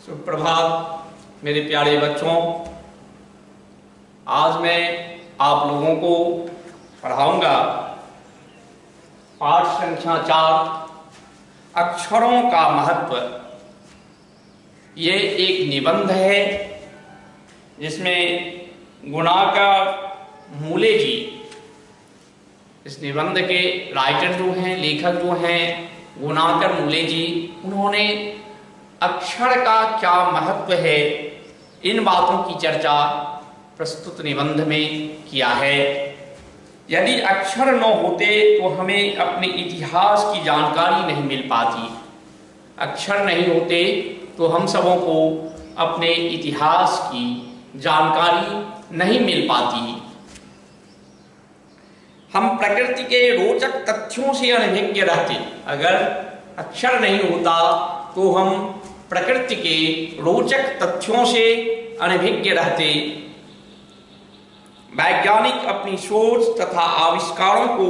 सुप्रभात मेरे प्यारे बच्चों। आज मैं आप लोगों को पढ़ाऊंगा पाठ संख्या 4 अक्षरों का महत्व। ये एक निबंध है जिसमें गुणाकर मूले जी, इस निबंध के राइटर जो हैं, लेखक जो हैं गुणाकर मूले जी, उन्होंने अक्षर का क्या महत्व है इन बातों की चर्चा प्रस्तुत निबंध में किया है। यदि अक्षर न होते तो हमें अपने इतिहास की जानकारी नहीं मिल पाती। अक्षर नहीं होते तो हम सबों को अपने इतिहास की जानकारी नहीं मिल पाती। हम प्रकृति के रोचक तथ्यों से अनभिज्ञ रहते। अगर अक्षर नहीं होता तो हम प्रकृति के रोचक तथ्यों से अनभिज्ञ रहते। वैज्ञानिक अपनी सोच तथा आविष्कारों को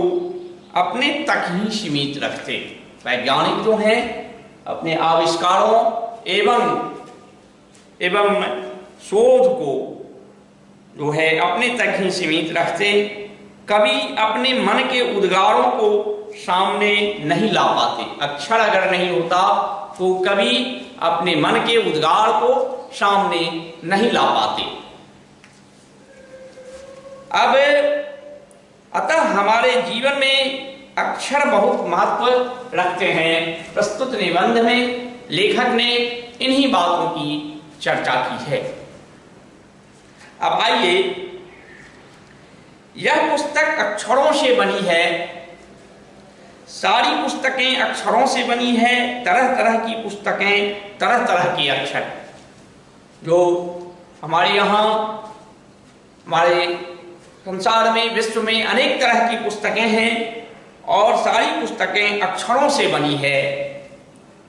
अपने तक ही सीमित रखते। वैज्ञानिक जो हैं अपने आविष्कारों एवं शोध को जो है अपने तक ही सीमित रखते। कभी अपने मन के उद्गारों को सामने नहीं ला पाते। अक्षर अगर नहीं होता तो कभी अपने मन के उद्गार को सामने नहीं ला पाते। अब अतः हमारे जीवन में अक्षर बहुत महत्व रखते हैं। प्रस्तुत निबंध में लेखक ने इन्हीं बातों की चर्चा की है। अब आइए, यह पुस्तक अक्षरों से बनी है। सारी पुस्तकें अक्षरों से बनी है। तरह तरह की पुस्तकें, तरह तरह के अक्षर जो हमारे यहाँ, हमारे संसार में, विश्व में अनेक तरह की पुस्तकें हैं और सारी पुस्तकें अक्षरों से बनी है।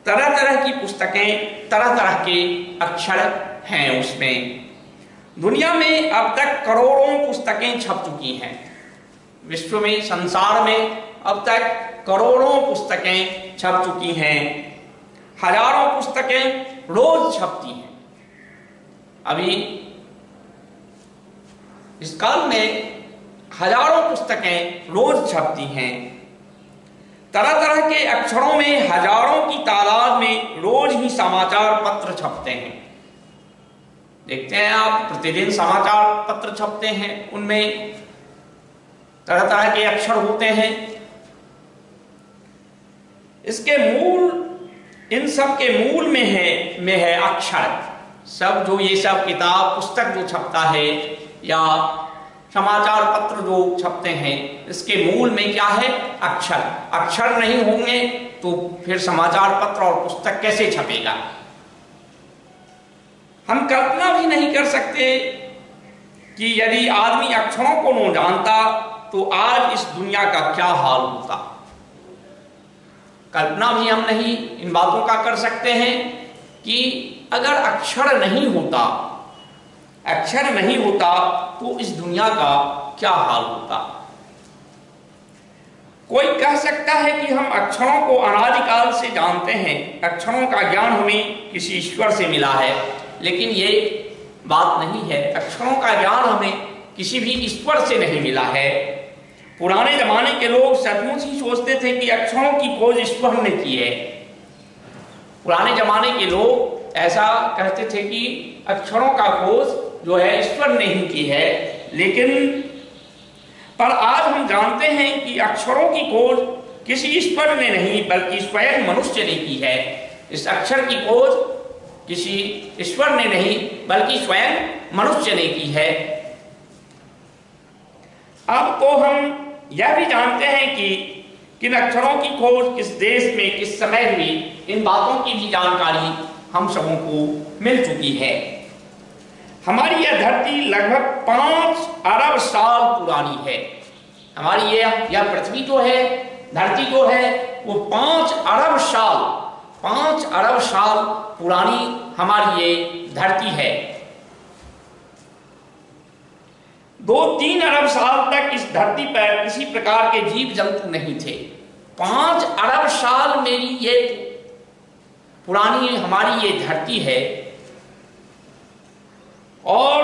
तरह तरह की पुस्तकें, तरह तरह के अक्षर हैं उसमें। दुनिया में अब तक करोड़ों पुस्तकें छप चुकी हैं। विश्व में, संसार में अब तक करोड़ों पुस्तकें छप चुकी हैं। हजारों पुस्तकें रोज छपती हैं। अभी इस काल में हजारों पुस्तकें रोज छपती हैं। तरह तरह के अक्षरों में हजारों की तादाद में रोज ही समाचार पत्र छपते हैं। देखते हैं आप, प्रतिदिन समाचार पत्र छपते हैं, उनमें तरह तरह के अक्षर होते हैं। इसके मूल, इन सब के मूल में है अक्षर। सब जो ये सब किताब, पुस्तक जो छपता है या समाचार पत्र जो छपते हैं, इसके मूल में क्या है? अक्षर। अक्षर नहीं होंगे तो फिर समाचार पत्र और पुस्तक कैसे छपेगा? हम कल्पना भी नहीं कर सकते कि यदि आदमी अक्षरों को न जानता तो आज इस दुनिया का क्या हाल होता। कल्पना भी हम नहीं इन बातों का कर सकते हैं कि अगर अक्षर नहीं होता तो इस दुनिया का क्या हाल होता। कोई कह सकता है कि हम अक्षरों को अनादिकाल से जानते हैं, अक्षरों का ज्ञान हमें किसी ईश्वर से मिला है, लेकिन ये बात नहीं है। अक्षरों का ज्ञान हमें किसी भी ईश्वर से नहीं मिला है। पुराने जमाने के लोग सचमुच ही सोचते थे कि अक्षरों की खोज ईश्वर ने की है। पुराने जमाने के लोग ऐसा कहते थे कि अक्षरों का खोज जो है ईश्वर ने ही की है। लेकिन पर आज हम जानते हैं कि अक्षरों की खोज किसी ईश्वर ने नहीं बल्कि स्वयं मनुष्य ने की है। इस अक्षर की खोज किसी ईश्वर ने नहीं बल्कि स्वयं मनुष्य ने की है। अब तो हम यह भी जानते हैं कि किन अक्षरों की खोज किस देश में किस समय हुई, इन बातों की भी जानकारी हम सबों को मिल चुकी है। हमारी यह धरती लगभग 5 अरब साल पुरानी है। हमारी यह पृथ्वी जो है, धरती जो है, वो 5 अरब साल पुरानी हमारी ये धरती है। 2-3 अरब साल तक इस धरती पर किसी प्रकार के जीव जंतु नहीं थे। 5 अरब साल मेरी ये पुरानी हमारी ये धरती है, और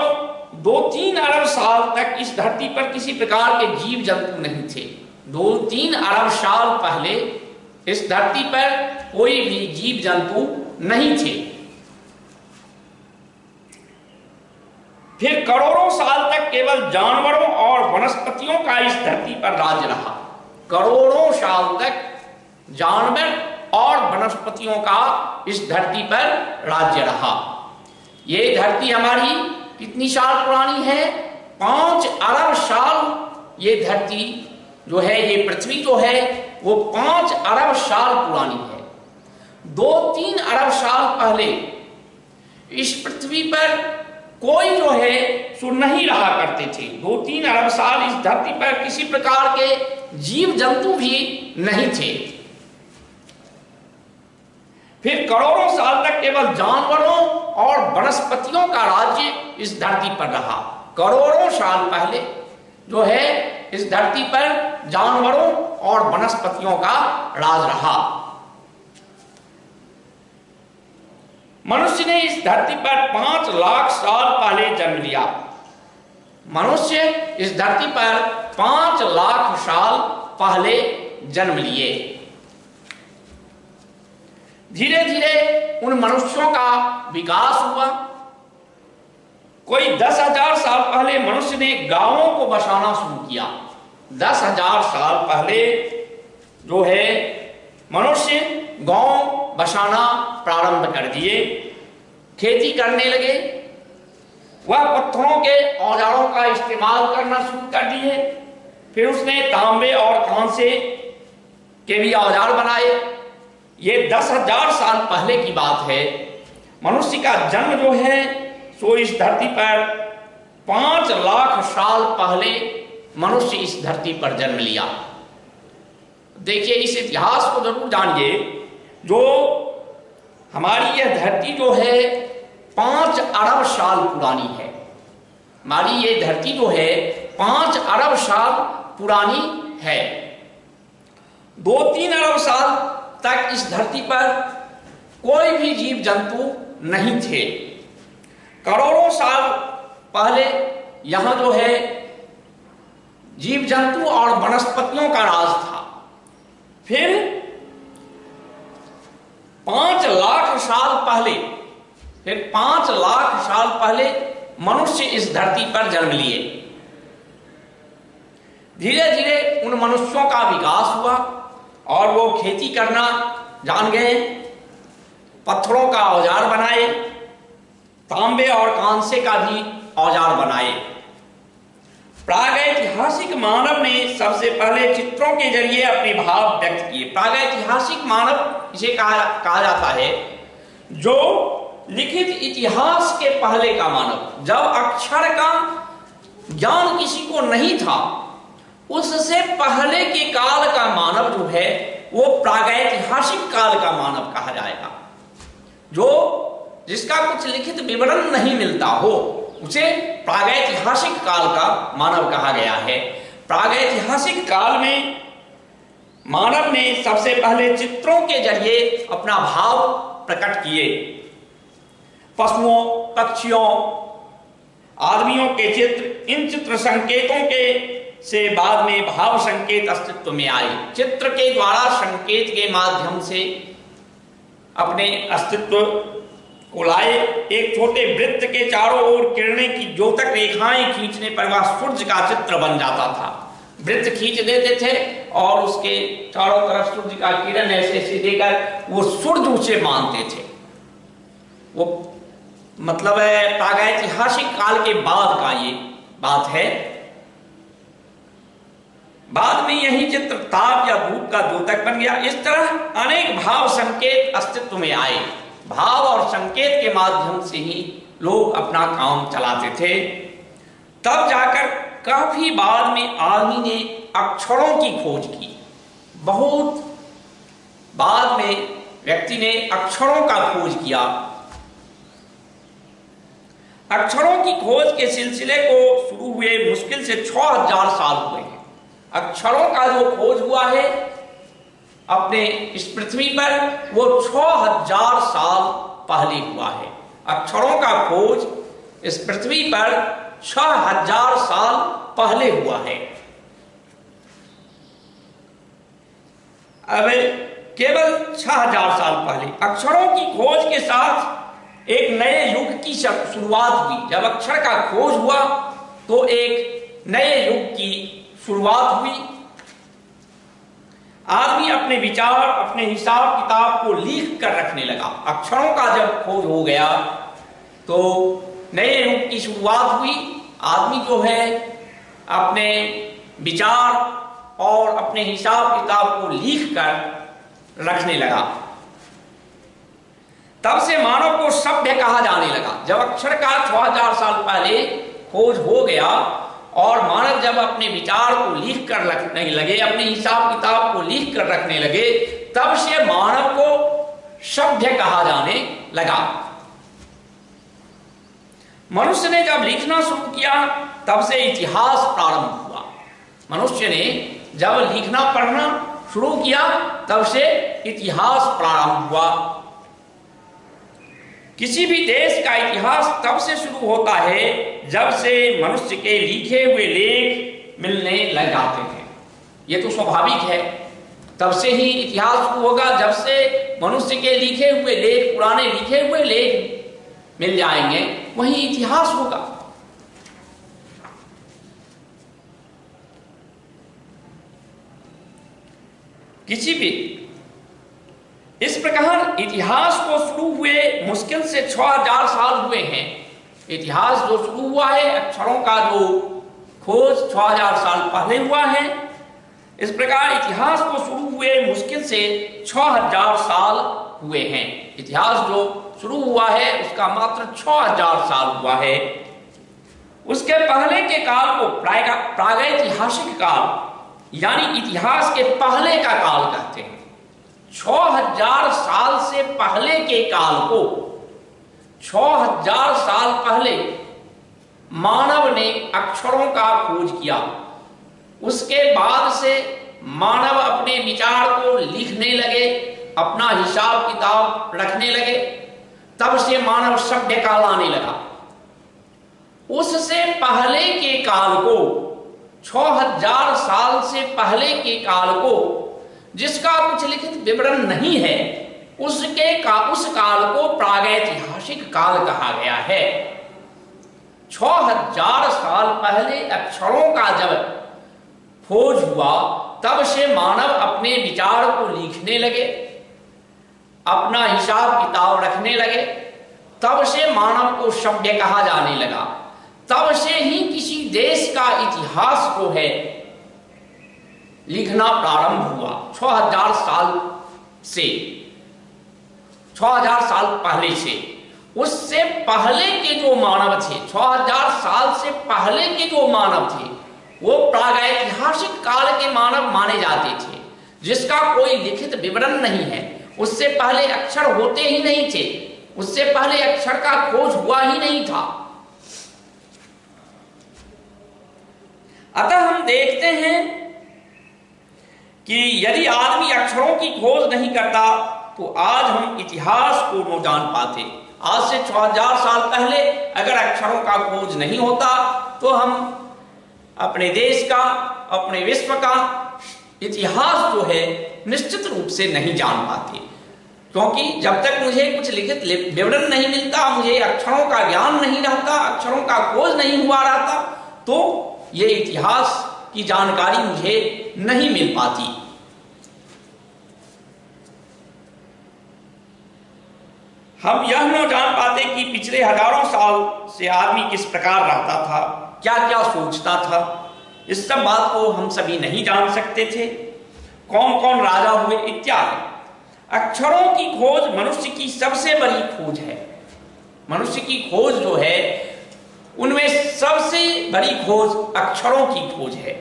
2-3 अरब साल तक इस धरती पर किसी प्रकार के जीव जंतु नहीं थे। 2-3 अरब साल पहले इस धरती पर कोई भी जीव जंतु नहीं थे। फिर करोड़ों साल तक केवल जानवरों और वनस्पतियों का इस धरती पर राज रहा। करोड़ों साल तक जानवर और वनस्पतियों का इस धरती पर राज्य रहा। ये धरती हमारी कितनी साल पुरानी है? 5 अरब साल ये धरती जो है, ये पृथ्वी जो है वो 5 अरब साल पुरानी है। 2-3 अरब साल पहले इस पृथ्वी पर कोई जो है सो नहीं रहा करते थे। 2-3 अरब साल इस धरती पर किसी प्रकार के जीव जंतु भी नहीं थे। फिर करोड़ों साल तक केवल जानवरों और वनस्पतियों का राज्य इस धरती पर रहा। करोड़ों साल पहले जो है इस धरती पर जानवरों और वनस्पतियों का राज रहा। मनुष्य ने इस धरती पर 5 लाख साल पहले जन्म लिया। मनुष्य इस धरती पर 5 लाख साल पहले जन्म लिए। धीरे धीरे उन मनुष्यों का विकास हुआ। कोई 10,000 साल पहले मनुष्य ने गांवों को बसाना शुरू किया। 10,000 साल पहले जो है मनुष्य गांव बसाना प्रारंभ कर दिए, खेती करने लगे। वह पत्थरों के औजारों का इस्तेमाल करना शुरू कर दिए। फिर उसने तांबे और कांसे के भी औजार बनाए। ये 10,000 साल पहले की बात है। मनुष्य का जन्म जो है सो इस धरती पर 5 लाख साल पहले मनुष्य इस धरती पर जन्म लिया। देखिए, इस इतिहास को जरूर जानिए। जो हमारी यह धरती जो है 5 अरब साल पुरानी है। हमारी ये धरती जो है 5 अरब साल पुरानी है। 2-3 अरब साल तक इस धरती पर कोई भी जीव जंतु नहीं थे। करोड़ों साल पहले यहां जो है जीव जंतु और वनस्पतियों का राज था। फिर 5 लाख साल पहले मनुष्य इस धरती पर जन्म लिए। धीरे धीरे उन मनुष्यों का विकास हुआ और वो खेती करना जान गए, पत्थरों का औजार बनाए, तांबे और कांसे का भी औजार बनाए। प्रागैतिहासिक मानव ने सबसे पहले चित्रों के जरिए अपने भाव व्यक्त किए। प्रागैतिहासिक मानव इसे कहा जाता है जो लिखित इतिहास के पहले का मानव। जब अक्षर का ज्ञान किसी को नहीं था, उससे पहले के काल का मानव जो है वो प्रागैतिहासिक काल का मानव कहा जाएगा। जो जिसका कुछ लिखित विवरण नहीं मिलता हो उसे प्रागैतिहासिक काल का मानव कहा गया है। प्रागैतिहासिक काल में मानव ने सबसे पहले चित्रों के जरिए अपना भाव प्रकट किए। पशुओं, पक्षियों, आदमियों के चित्र, इन चित्र संकेतों के से बाद में भाव संकेत अस्तित्व में आए। चित्र के द्वारा संकेत के माध्यम से अपने अस्तित्व को लाए। एक छोटे वृत्त के चारों ओर किरणें की द्योतक रेखाएं खींचने पर वह सूर्य का चित्र बन जाता था। वृत्त खींच देते थे और उसके चारों तरफ सूर्य का किरण ऐसे ऐसे देकर वो सूर्य उसे मानते थे। वो मतलब है प्रागैतिहासिक काल के बाद का ये बात है। बाद में यही चित्र ताप या धूप का द्योतक बन गया। इस तरह अनेक भाव संकेत अस्तित्व में आए। भाव और संकेत के माध्यम से ही लोग अपना काम चलाते थे। तब जाकर काफी बाद में आदमी ने अक्षरों की खोज की। बहुत बाद में व्यक्ति ने अक्षरों का खोज किया। अक्षरों की खोज के सिलसिले को शुरू हुए मुश्किल से 6,000 साल हुए हैं। अक्षरों का जो खोज हुआ है अपने इस पृथ्वी पर वो 6,000 साल पहले हुआ है। अक्षरों का खोज इस पृथ्वी पर 6000 साल पहले हुआ है। अब केवल 6000 साल पहले अक्षरों की खोज के साथ एक नए युग की शुरुआत हुई। जब अक्षर का खोज हुआ तो एक नए युग की शुरुआत हुई। आदमी अपने विचार, अपने हिसाब किताब को लिख कर रखने लगा। अक्षरों का जब खोज हो गया तो नए युग की शुरुआत हुई। आदमी जो है अपने विचार और अपने हिसाब किताब को लिख कर रखने लगा। तब से मानव को सभ्य कहा जाने लगा। जब अक्षर का 6000 साल पहले खोज हो गया और मानव जब अपने विचार को लिख कर रखने लगे, अपने हिसाब किताब को लिख कर रखने लगे, तब से मानव को सभ्य कहा जाने लगा। मनुष्य ने जब लिखना शुरू किया तब से इतिहास प्रारंभ हुआ। मनुष्य ने जब लिखना पढ़ना शुरू किया तब से इतिहास प्रारंभ हुआ। किसी भी देश का इतिहास तब से शुरू होता है जब से मनुष्य के लिखे हुए लेख मिलने लग जाते हैं। यह तो स्वाभाविक है, तब से ही इतिहास शुरू होगा जब से मनुष्य के लिखे हुए लेख, पुराने लिखे हुए लेख मिल जाएंगे, वही इतिहास होगा। किसी भी इस प्रकार इतिहास को शुरू हुए मुश्किल से 6000 साल हुए हैं। इतिहास जो शुरू हुआ है, अक्षरों का जो खोज 6000 साल पहले हुआ है, इस प्रकार इतिहास को शुरू हुए मुश्किल से 6000 साल हुए हैं। इतिहास जो शुरू हुआ है उसका मात्र 6000 साल हुआ है। उसके पहले के काल को प्रागैतिहासिक काल यानी इतिहास के पहले का काल कहते हैं। 6000 साल से पहले के काल को, 6000 साल पहले मानव ने अक्षरों का खोज किया। उसके बाद से मानव अपने विचार को लिखने लगे, अपना हिसाब किताब रखने लगे, तब से मानव सभ्य काल आने लगा। उससे पहले के काल को, 6000 साल से पहले के काल को, जिसका कुछ लिखित विवरण नहीं है, उस काल को प्रागैतिहासिक काल कहा गया है। 6000 साल पहले अक्षरों का जब खोज हुआ तब से मानव अपने विचार को लिखने लगे, अपना हिसाब किताब रखने लगे, तब से मानव को सभ्य कहा जाने लगा। तब से ही किसी देश का इतिहास जो है लिखना प्रारंभ हुआ। 6000 साल से, 6000 साल पहले से। उससे पहले के जो मानव थे, 6000 साल से पहले के जो मानव थे, वो प्रागैतिहासिक काल के मानव माने जाते थे, जिसका कोई लिखित विवरण नहीं है। उससे पहले अक्षर होते ही नहीं थे, उससे पहले अक्षर का खोज हुआ ही नहीं था। अतः हम देखते हैं कि यदि आदमी अक्षरों की खोज नहीं करता तो आज हम इतिहास को न जान पाते। आज से 6000 साल पहले अगर अक्षरों का खोज नहीं होता तो हम अपने देश का, अपने विश्व का इतिहास जो है निश्चित रूप से नहीं जान पाते। क्योंकि जब तक मुझे कुछ लिखित विवरण नहीं मिलता, मुझे अक्षरों का ज्ञान नहीं रहता, अक्षरों का खोज नहीं हुआ रहता, तो ये इतिहास की जानकारी मुझे नहीं मिल पाती। हम यह न जान पाते कि पिछले हजारों साल से आदमी किस प्रकार रहता था, क्या क्या सोचता था। इस सब बात को हम सभी नहीं जान सकते थे। कौन कौन राजा हुए इत्यादि। अक्षरों की खोज मनुष्य की सबसे बड़ी खोज है। मनुष्य की खोज जो है उनमें सबसे बड़ी खोज अक्षरों की खोज है।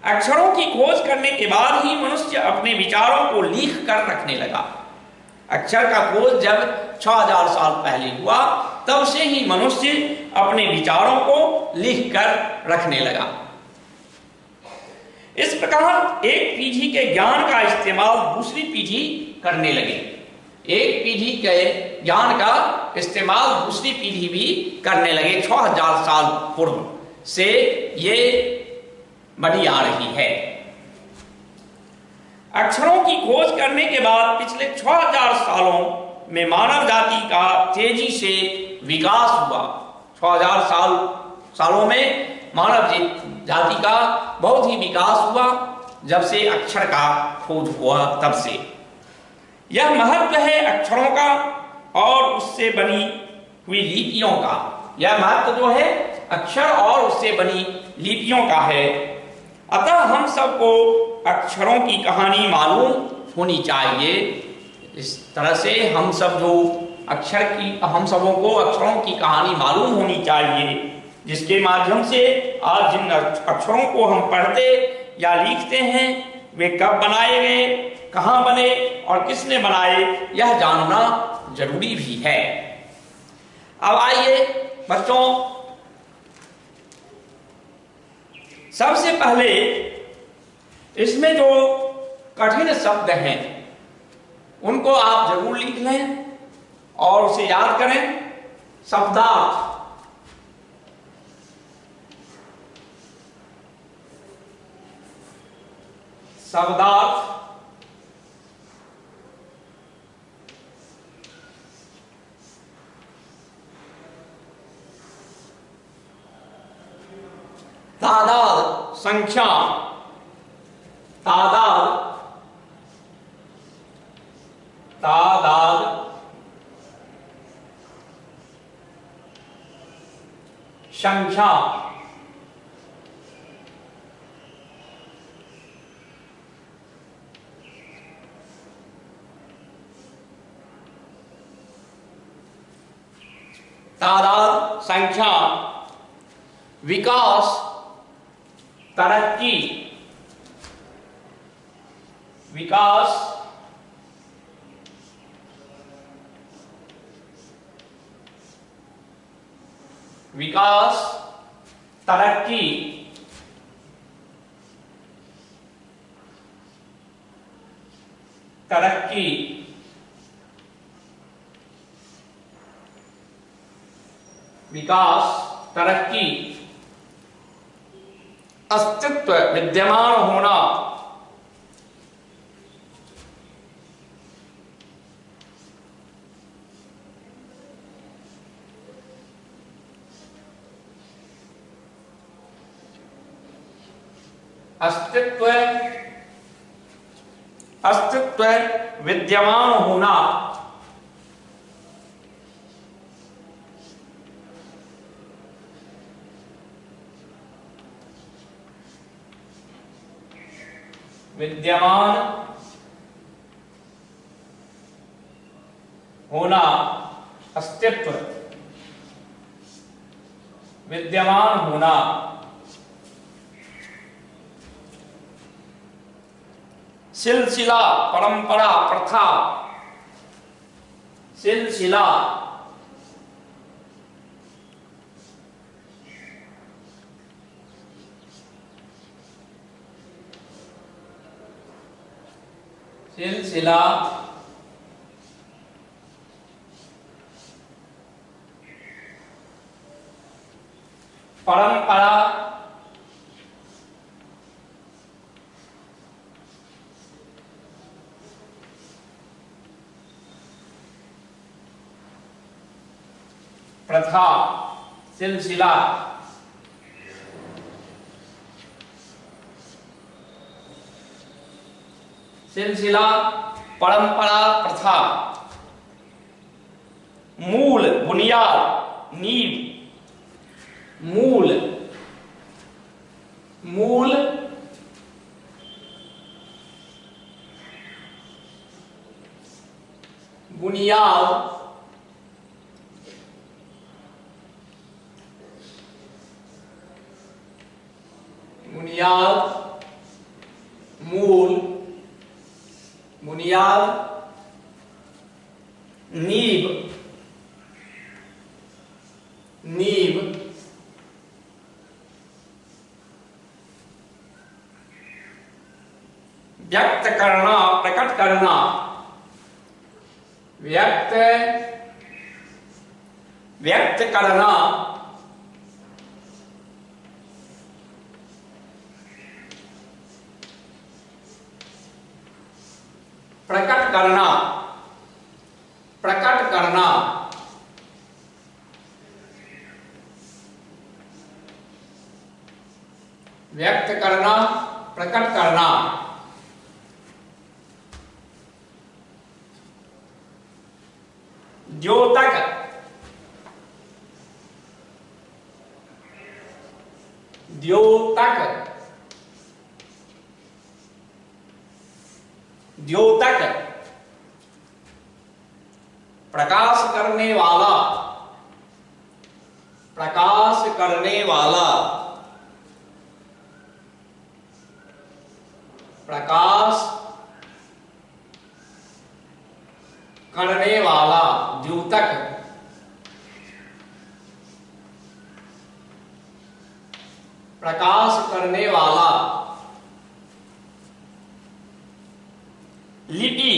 अक्षरों की खोज करने के बाद ही मनुष्य अपने विचारों को लिख कर रखने लगा। अक्षर का खोज जब 6000 साल पहले हुआ तब से ही मनुष्य अपने विचारों को लिख कर रखने लगा। इस प्रकार एक पीढ़ी के ज्ञान का इस्तेमाल दूसरी पीढ़ी करने लगे। एक पीढ़ी के ज्ञान का इस्तेमाल दूसरी पीढ़ी भी करने लगे। 6000 साल पूर्व से ये बनी आ रही है। अक्षरों की खोज करने के बाद पिछले 6000 सालों में मानव जाति का तेजी से विकास हुआ। 6000 सालों में मानव जाति का बहुत ही विकास हुआ, जब से अक्षर का खोज हुआ तब से। यह महत्व है अक्षरों का और उससे बनी हुई लिपियों का। यह महत्व जो है अक्षर और उससे बनी लिपियों का है। अतः हम सबको अक्षरों की कहानी मालूम होनी चाहिए। इस तरह से हम सबों को अक्षरों की कहानी मालूम होनी चाहिए, जिसके माध्यम से आज जिन अक्षरों को हम पढ़ते या लिखते हैं वे कब बनाए गए, कहाँ बने और किसने बनाए, यह जानना जरूरी भी है। अब आइए बच्चों, सबसे पहले इसमें जो कठिन शब्द हैं उनको आप जरूर लिख लें और उसे याद करें। शब्दार्थ, शब्दार्थ, तादाद, संख्या, तादाद, संख्या, तादाद, संख्या, विकास, तरक्की, विकास, विकास, तरक्की, तरक्की, विकास, तरक्की, अस्तित्व, विद्यमान होना, अस्तित्व, अस्तित्व, विद्यमान होना, विद्यमान होना, अस्तित्व, विद्यमान होना, सिलसिला, परंपरा, प्रथा, सिलसिला, सिलसिला, परंपरा, प्रथा, सिलसिला, सिलसिला, परंपरा, प्रथा, मूल, बुनियाद, नींव, मूल, मूल, बुनियाद, बुनियाद, मूल, बुनियाद, नींव, नींव, व्यक्त करना, प्रकट करना, व्यक्त व्यक्त करना, प्रकट करना, प्रकट करना, व्यक्त करना, प्रकट करना, द्योतक, द्योतक, द्योतक, प्रकाश करने वाला, प्रकाश करने वाला, प्रकाश करने वाला, द्योतक, प्रकाश करने वाला, लिपि,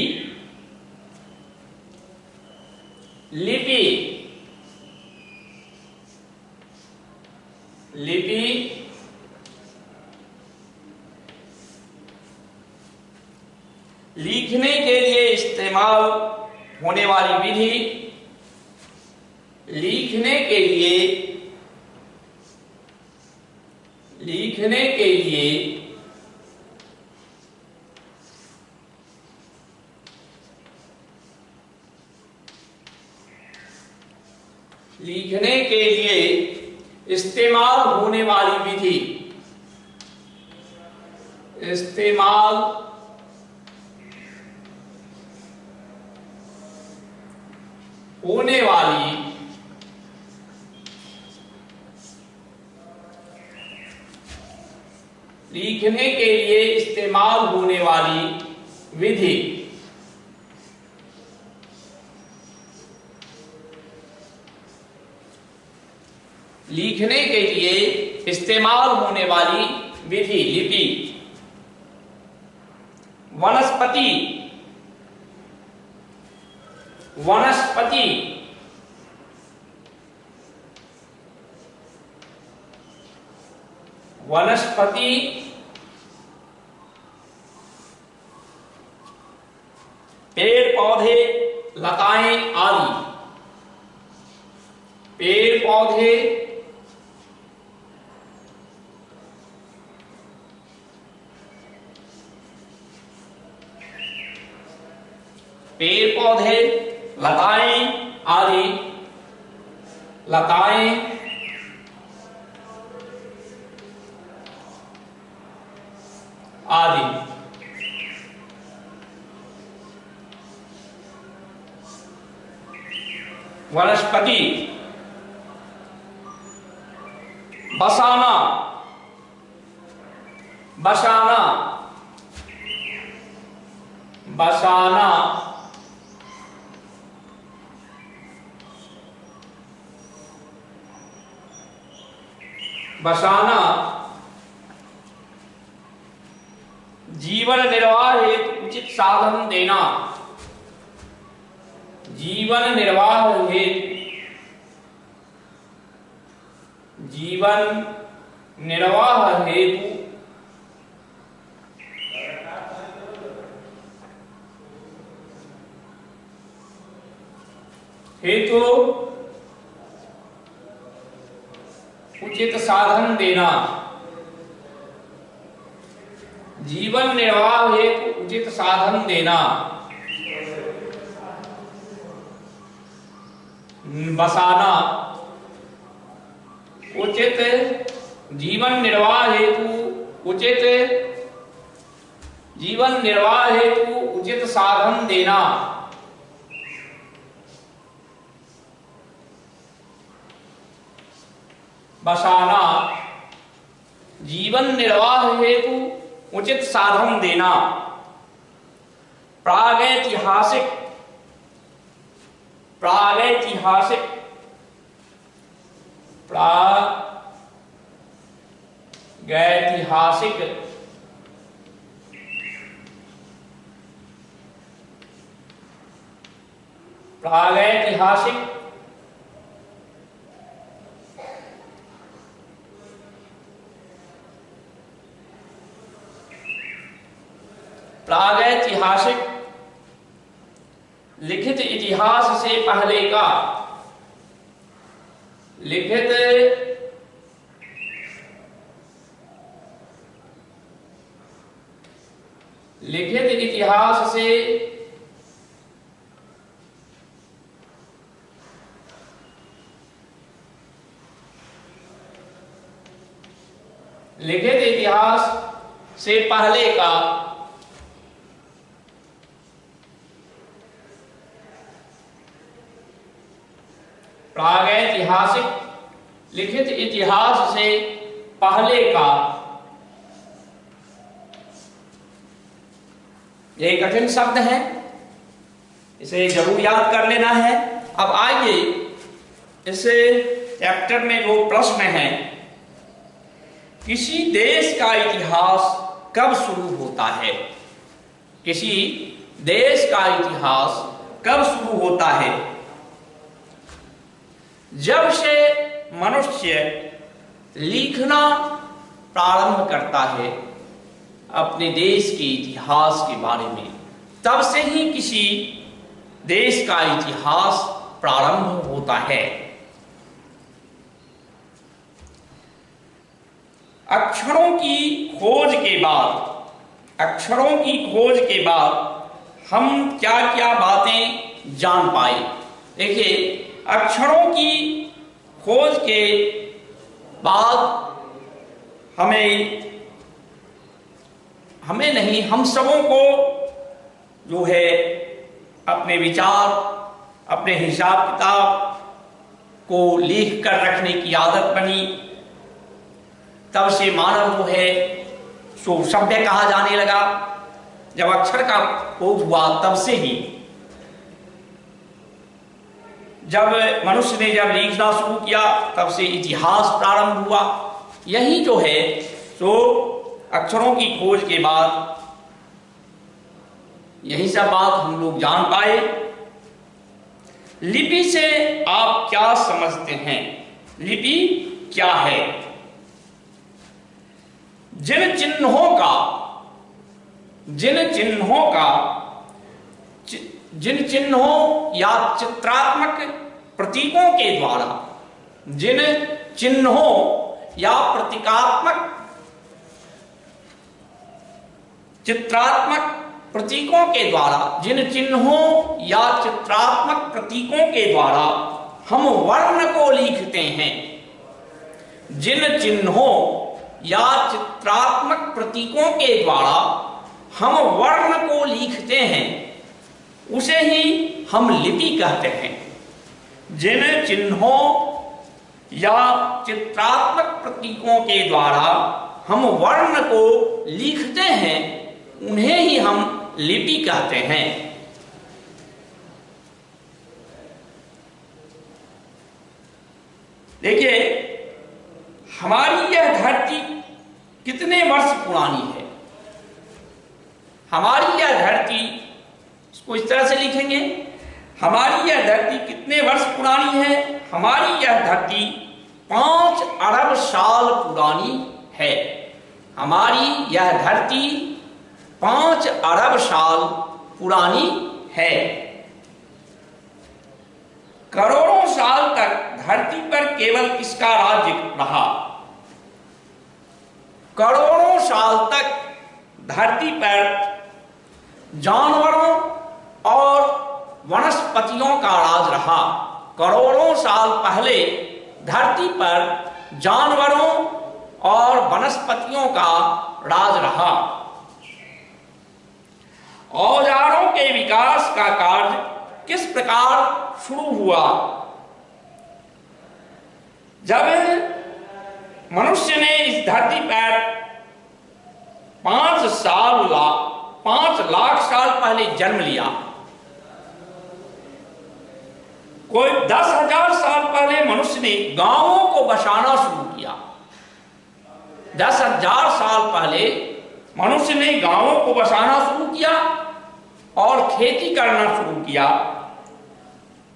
लिपि, लिपि, लिखने के लिए इस्तेमाल होने वाली विधि, लिखने के लिए, लिखने के लिए लिखने के लिए इस्तेमाल होने वाली विधि, इस्तेमाल होने वाली लिखने के लिए इस्तेमाल होने वाली विधि, लिखने के लिए इस्तेमाल होने वाली विधि, लिपि, वनस्पति, वनस्पति, वनस्पति, पेड़ पौधे, लताएं आदि, पेड़ पौधे, पेड़ पौधे, लताएं आदि, लताएं आदि, वनस्पति, बसाना, बसाना, बसाना, बसाना, जीवन निर्वाह हेतु उचित साधन देना, जीवन निर्वाह हेतु, जीवन निर्वाह हेतु हेतु उचित साधन देना, जीवन निर्वाह हेतु उचित साधन देना, बसाना, उचित जीवन निर्वाह हेतु उचित जीवन निर्वाह हेतु उचित साधन देना, बसाना, जीवन निर्वाह हेतु उचित साधन देना, प्रागैतिहासिक, प्रागैतिहासिक, प्रागैतिहासिक, प्रागैतिहासिक प्रागैतिहासिक लिखित इतिहास से पहले का लिखित इतिहास से पहले का प्रागैतिहासिक लिखित इतिहास से पहले का, ये कठिन शब्द है, इसे जरूर याद कर लेना है। अब आइए इस चैप्टर में जो प्रश्न है, किसी देश का इतिहास कब शुरू होता है? किसी देश का इतिहास कब शुरू होता है? जब से मनुष्य लिखना प्रारंभ करता है अपने देश के इतिहास के बारे में, तब से ही किसी देश का इतिहास प्रारंभ होता है। अक्षरों की खोज के बाद हम क्या क्या बातें जान पाए। देखिए, अक्षरों की खोज के बाद हमें नहीं, हम सबों को जो है अपने विचार, अपने हिसाब किताब को लिख कर रखने की आदत बनी। तब से मानव जो है सो सभ्य कहा जाने लगा। जब अक्षर का खोज हुआ तब से ही, जब मनुष्य ने जब लिखना शुरू किया तब से इतिहास प्रारंभ हुआ। यही जो है सो अक्षरों की खोज के बाद यही सब बात हम लोग जान पाए। लिपि से आप क्या समझते हैं? लिपि क्या है? जिन चिन्हों या चित्रात्मक प्रतीकों के द्वारा, जिन चिन्हों या चित्रात्मक प्रतीकों के द्वारा, जिन चिन्हों या चित्रात्मक प्रतीकों के द्वारा हम वर्ण को लिखते हैं, जिन चिन्हों या चित्रात्मक प्रतीकों के द्वारा हम वर्ण को लिखते हैं, उसे ही हम लिपि कहते हैं। जिन चिन्हों या चित्रात्मक प्रतीकों के द्वारा हम वर्ण को लिखते हैं, उन्हें ही हम लिपि कहते हैं। देखिए, हमारी यह धरती कितने वर्ष पुरानी है? हमारी यह धरती, इसको इस तरह से लिखेंगे, हमारी यह धरती कितने वर्ष पुरानी है? हमारी यह धरती 5 अरब साल पुरानी है। हमारी यह धरती 5 अरब साल पुरानी है। करोड़ों साल तक धरती पर केवल किसका राज्य रहा? करोड़ों साल तक धरती पर जानवरों और वनस्पतियों का राज रहा। करोड़ों साल पहले धरती पर जानवरों और वनस्पतियों का राज रहा। औजारों के विकास का कार्य किस प्रकार शुरू हुआ? जब मनुष्य ने इस धरती पर 5 लाख साल पहले जन्म लिया, कोई 10,000 साल पहले मनुष्य ने गांवों को बसाना शुरू किया। 10,000 साल पहले मनुष्य ने गांवों को बसाना शुरू किया और खेती करना शुरू किया।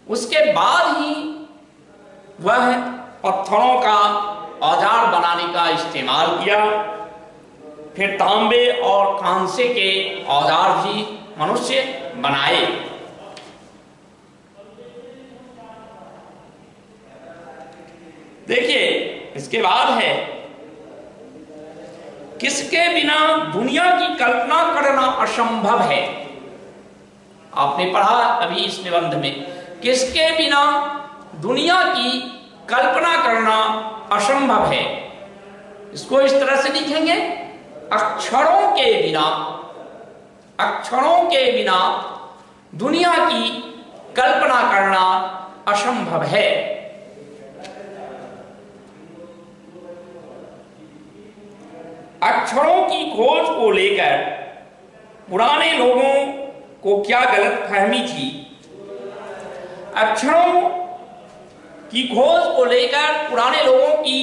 उसके बाद ही वह पत्थरों का औजार बनाने का इस्तेमाल किया। फिर तांबे और कांसे के औजार भी मनुष्य बनाए। देखिए, इसके बाद है, किसके बिना दुनिया की कल्पना करना असंभव है। आपने पढ़ा अभी इस निबंध में, किसके बिना दुनिया की कल्पना करना असंभव है। इसको इस तरह से लिखेंगे, अक्षरों के बिना दुनिया की कल्पना करना असंभव है। अक्षरों की खोज को लेकर पुराने लोगों को क्या गलतफहमी थी? अक्षरों की खोज को लेकर पुराने लोगों की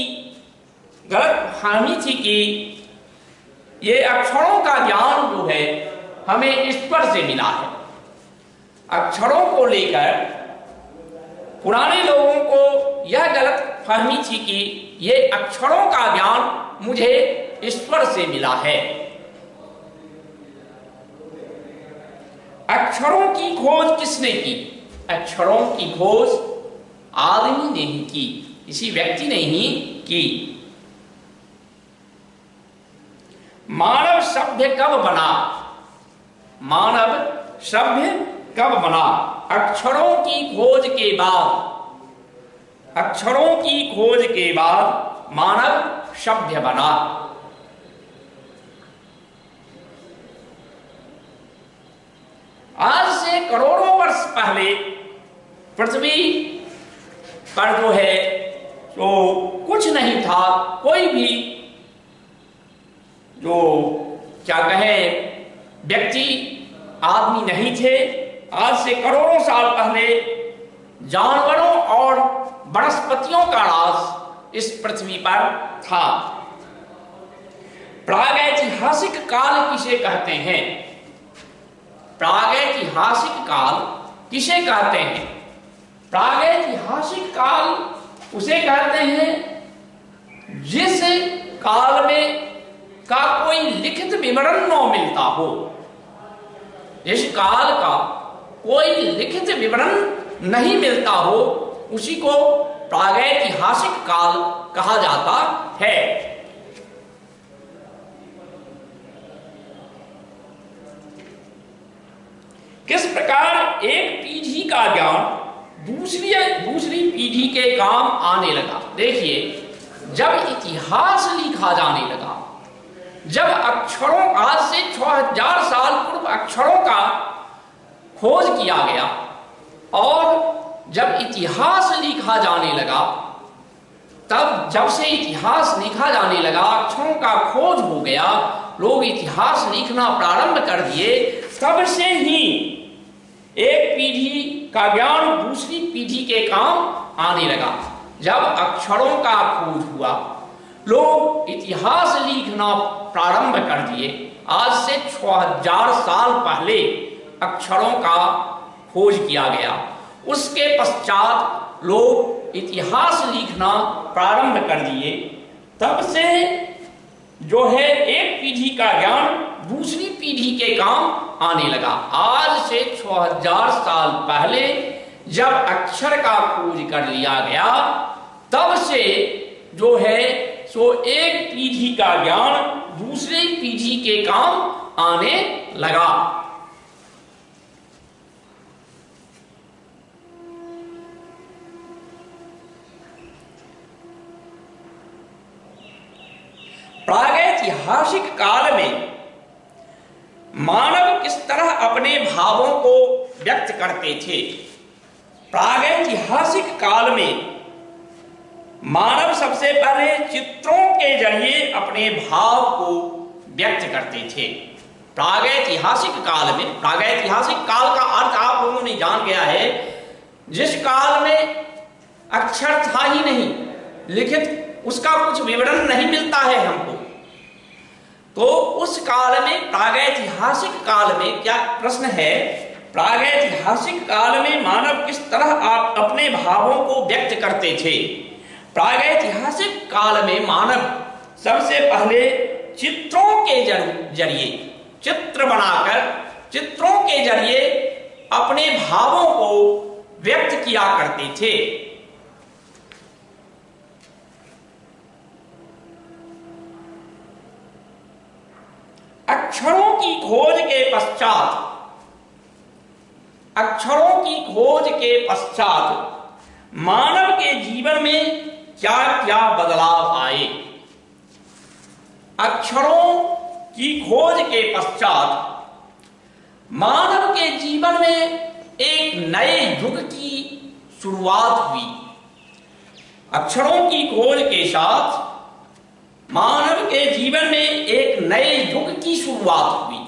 गलतफहमी थी कि ये अक्षरों का ज्ञान जो है हमें ईश्वर से मिला है। अक्षरों को लेकर पुराने लोगों को यह गलतफहमी थी कि ये अक्षरों का ज्ञान मुझे ईश्वर से मिला है। अक्षरों की खोज किसने की? अक्षरों की खोज आदमी ने ही की, किसी व्यक्ति ने ही की। मानव सभ्य कब बना? मानव सभ्य कब बना? अक्षरों की खोज के बाद, अक्षरों की खोज के बाद मानव सभ्य बना। आज से करोड़ों वर्ष पहले पृथ्वी पर जो है तो कुछ नहीं था, कोई भी जो क्या कहें व्यक्ति आदमी नहीं थे। आज से करोड़ों साल पहले जानवरों और वनस्पतियों का राज इस पृथ्वी पर था। प्रागैतिहासिक काल किसे कहते हैं? प्रागैतिहासिक काल किसे कहते हैं? प्रागैतिहासिक काल उसे कहते हैं जिस काल में का कोई लिखित विवरण न मिलता हो। जिस काल का कोई लिखित विवरण नहीं मिलता हो उसी को प्रागैतिहासिक काल कहा जाता है। किस प्रकार एक पीढ़ी का ज्ञान दूसरी पीढ़ी के काम आने लगा? देखिए, जब इतिहास लिखा जाने लगा, जब अक्षरों, आज से 6000 साल पूर्व अक्षरों का खोज किया गया और जब इतिहास लिखा जाने लगा, तब जब से इतिहास लिखा जाने लगा, अक्षरों का खोज हो गया, लोग इतिहास लिखना प्रारंभ कर दिए, तब से ही एक पीढ़ी का ज्ञान दूसरी पीढ़ी के काम आने लगा। जब अक्षरों का खोज हुआ, लोग इतिहास लिखना प्रारंभ कर दिए। आज से 6000 साल पहले अक्षरों का खोज किया गया, उसके पश्चात लोग इतिहास लिखना प्रारंभ कर दिए। तब से जो है एक पीढ़ी का ज्ञान दूसरी पीढ़ी के काम आने लगा। आज से 6000 साल पहले जब अक्षर का खोज कर लिया गया, तब से जो है सो एक पीढ़ी का ज्ञान दूसरी पीढ़ी के काम आने लगा। प्रागैतिहासिक काल में मानव किस तरह अपने भावों को व्यक्त करते थे? प्रागैतिहासिक काल में मानव सबसे पहले चित्रों के जरिए अपने भाव को व्यक्त करते थे। प्रागैतिहासिक काल में, प्रागैतिहासिक काल का अर्थ आप लोगों ने जान गया है, जिस काल में अक्षर था ही नहीं, लिखित उसका कुछ विवरण नहीं मिलता है हमको, तो उस काल में, प्रागैतिहासिक काल में क्या प्रश्न है प्रागैतिहासिक काल में मानव किस तरह आप अपने भावों को व्यक्त करते थे। प्रागैतिहासिक काल में मानव सबसे पहले चित्रों के जरिए, चित्र बनाकर चित्रों के जरिए अपने भावों को व्यक्त किया करते थे। अक्षरों की खोज के पश्चात, अक्षरों की खोज के पश्चात मानव के जीवन में क्या क्या बदलाव आए। अक्षरों की खोज के पश्चात मानव के जीवन में एक नए युग की शुरुआत हुई। अक्षरों की खोज के साथ मानव के जीवन में एक नए युग की शुरुआत हुई।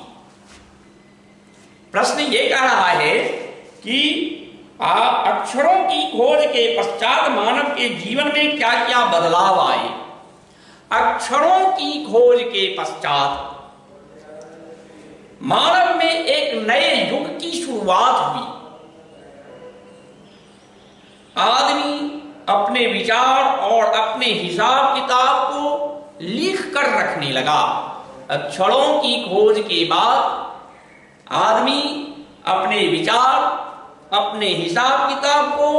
प्रश्न ये कह रहा है कि अक्षरों की खोज के पश्चात मानव के जीवन में क्या क्या बदलाव आए। अक्षरों की खोज के पश्चात मानव में एक नए युग की शुरुआत हुई। आदमी अपने विचार और अपने हिसाब किताब को लिख कर रखने लगा। अक्षरों की खोज के बाद आदमी अपने विचार, अपने हिसाब किताब को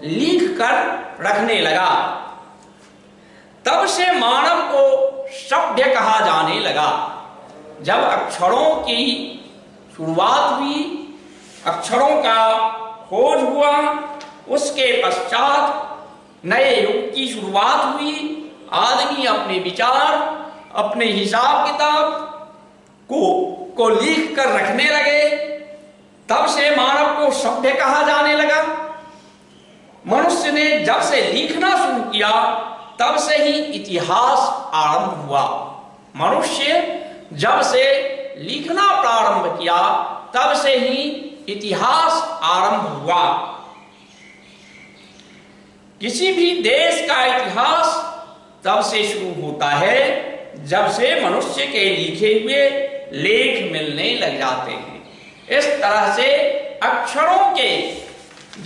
लिख कर रखने लगा। तब से मानव को सभ्य कहा जाने लगा। जब अक्षरों की शुरुआत हुई, अक्षरों का खोज हुआ, उसके पश्चात नए युग की शुरुआत हुई। आदमी अपने विचार, अपने हिसाब किताब को लिख कर रखने लगे। तब से मानव को सभ्य कहा जाने लगा। मनुष्य ने जब से लिखना शुरू किया तब से ही इतिहास आरंभ हुआ। मनुष्य जब से लिखना प्रारंभ किया तब से ही इतिहास आरंभ हुआ। किसी भी देश का इतिहास तब से शुरू होता है जब से मनुष्य के लिखे हुए लेख मिलने लग जाते हैं। इस तरह से अक्षरों के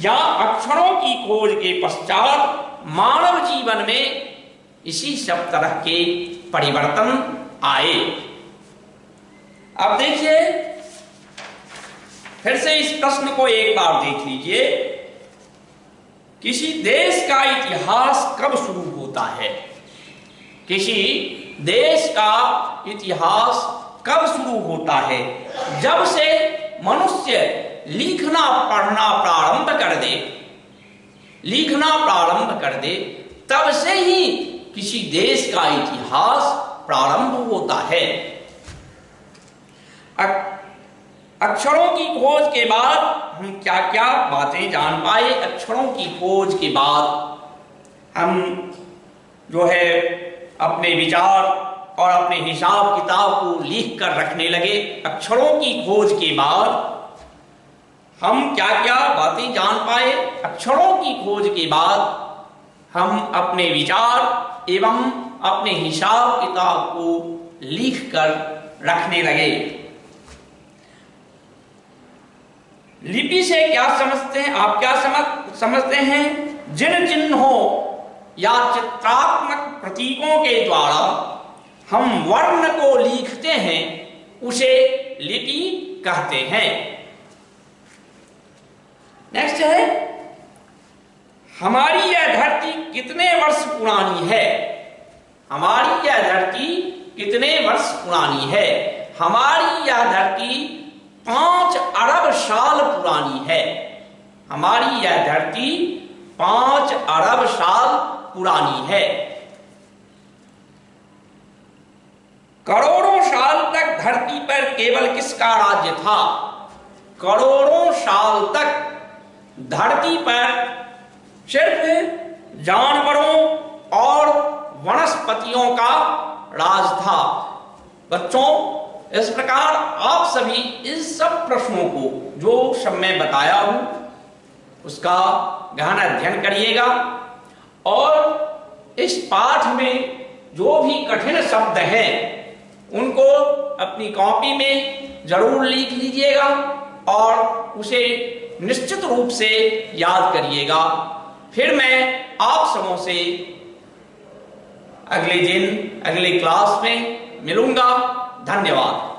या अक्षरों की खोज के पश्चात मानव जीवन में इसी सब तरह के परिवर्तन आए। अब देखिए, फिर से इस प्रश्न को एक बार देख लीजिए। किसी देश का इतिहास कब शुरू होता है? किसी देश का इतिहास कब शुरू होता है? जब से मनुष्य लिखना पढ़ना प्रारंभ कर दे, लिखना प्रारंभ कर दे, तब से ही किसी देश का इतिहास प्रारंभ होता है। अक्षरों की खोज के बाद हम क्या क्या बातें जान पाए। अक्षरों की खोज के बाद हम जो है अपने विचार और अपने हिसाब किताब को लिख कर रखने लगे। अक्षरों की खोज के बाद हम क्या क्या बातें जान पाए। अक्षरों की खोज के बाद हम अपने विचार एवं अपने हिसाब किताब को लिख कर रखने लगे। लिपि से क्या समझते हैं आप? क्या समझते हैं? जिन चिन्हों या चित्रात्मक प्रतीकों के द्वारा हम वर्ण को लिखते हैं उसे लिपि कहते हैं। नेक्स्ट है, हमारी यह धरती कितने वर्ष पुरानी है? हमारी यह धरती कितने वर्ष पुरानी है? हमारी यह धरती 5 अरब साल पुरानी है। हमारी यह धरती 5 अरब साल पुरानी है। करोड़ों साल तक धरती पर केवल किसका राज्य था? करोड़ों साल तक धरती पर सिर्फ जानवरों और वनस्पतियों का राज था। बच्चों, इस प्रकार आप सभी इस सब प्रश्नों को जो सब मैं बताया हूं उसका गहन अध्ययन करिएगा और इस पाठ में जो भी कठिन शब्द हैं उनको अपनी कॉपी में जरूर लिख लीजिएगा और उसे निश्चित रूप से याद करिएगा। फिर मैं आप सबों से अगले दिन अगले क्लास में मिलूंगा। धन्यवाद।